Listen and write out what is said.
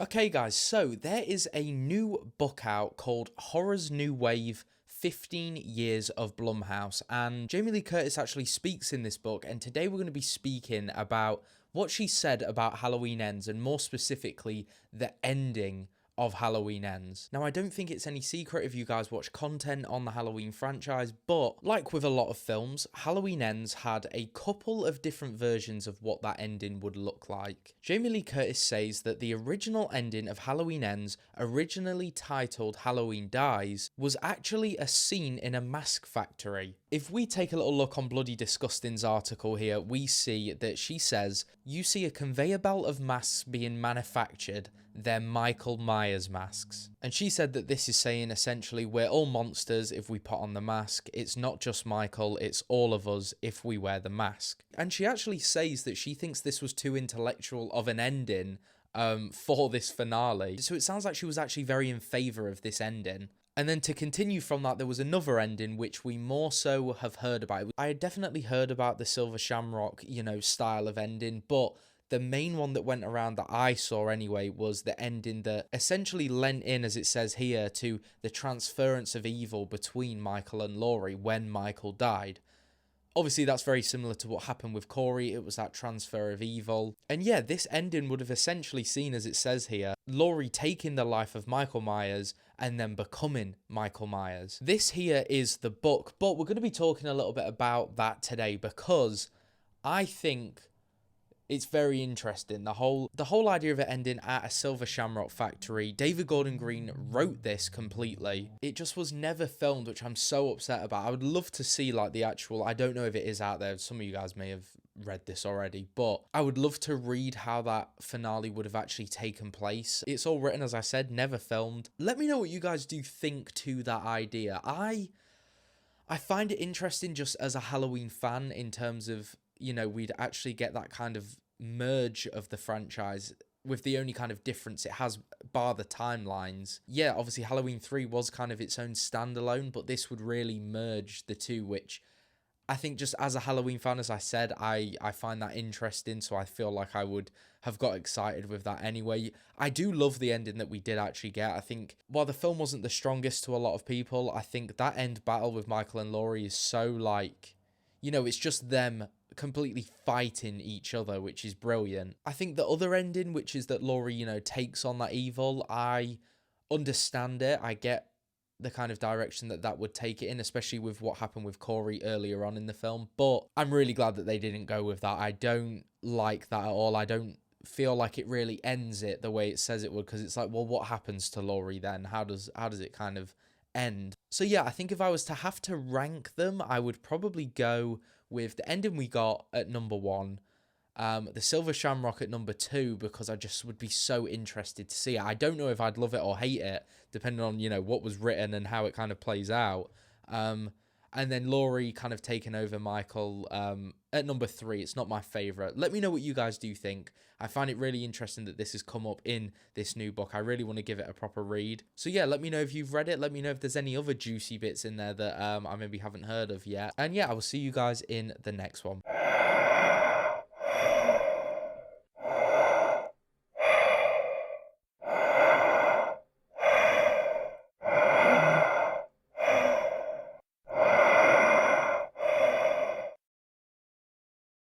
Okay guys, so there is a new book out called Horror's New Wave 15 Years of Blumhouse, and Jamie Lee Curtis actually speaks in this book, and today we're going to be speaking about what she said about Halloween Ends, and more specifically, the ending of Halloween Ends. Now, I don't think it's any secret if you guys watch content on the Halloween franchise, but like with a lot of films, Halloween Ends had a couple of different versions of what that ending would look like. Jamie Lee Curtis says that the original ending of Halloween Ends, originally titled Halloween Dies, was actually a scene in a mask factory. If we take a little look on Bloody Disgusting's article here, we see that she says, "You see a conveyor belt of masks being manufactured, they're Michael Myers masks." And she said that this is saying essentially we're all monsters if we put on the mask. It's not just Michael, it's all of us if we wear the mask. And she actually says that she thinks this was too intellectual of an ending for this finale. So it sounds like she was actually very in favour of this ending. And then to continue from that, there was another ending which we more so have heard about. I had definitely heard about the Silver Shamrock, style of ending, but the main one that went around that I saw anyway was the ending that essentially lent in, as it says here, to the transference of evil between Michael and Laurie when Michael died. Obviously, that's very similar to what happened with Corey. It was that transfer of evil. And yeah, this ending would have essentially seen, as it says here, Laurie taking the life of Michael Myers and then becoming Michael Myers. This here is the book, but we're going to be talking a little bit about that today because I think it's very interesting. The whole idea of it ending at a Silver Shamrock factory. David Gordon Green wrote this completely. It just was never filmed, which I'm so upset about. I would love to see like the actual, I don't know if it is out there. Some of you guys may have read this already, but I would love to read how that finale would have actually taken place. It's all written, as I said, never filmed. Let me know what you guys do think to that idea. I find it interesting just as a Halloween fan in terms of, we'd actually get that kind of merge of the franchise with the only kind of difference it has, bar the timelines. Yeah, obviously Halloween 3 was kind of its own standalone, but this would really merge the two, which I think just as a Halloween fan, as I said, I find that interesting, so I feel like I would have got excited with that anyway. I do love the ending that we did actually get. I think while the film wasn't the strongest to a lot of people, I think that end battle with Michael and Laurie is so like, it's just them completely fighting each other, which is brilliant. I think the other ending, which is that Laurie, takes on that evil, I understand it. I get the kind of direction that would take it in, especially with what happened with Corey earlier on in the film. But I'm really glad that they didn't go with that. I don't like that at all. I don't feel like it really ends it the way it says it would, because it's like, well, what happens to Laurie then? How does it kind of end? So yeah, I think if I was to have to rank them, I would probably go with the ending we got at number 1, the Silver Shamrock at number 2, because I just would be so interested to see it. I don't know if I'd love it or hate it, depending on, what was written and how it kind of plays out. And then Laurie kind of taking over Michael at number 3. It's not my favourite. Let me know what you guys do think. I find it really interesting that this has come up in this new book. I really want to give it a proper read. So yeah, let me know if you've read it. Let me know if there's any other juicy bits in there that I maybe haven't heard of yet. And yeah, I will see you guys in the next one.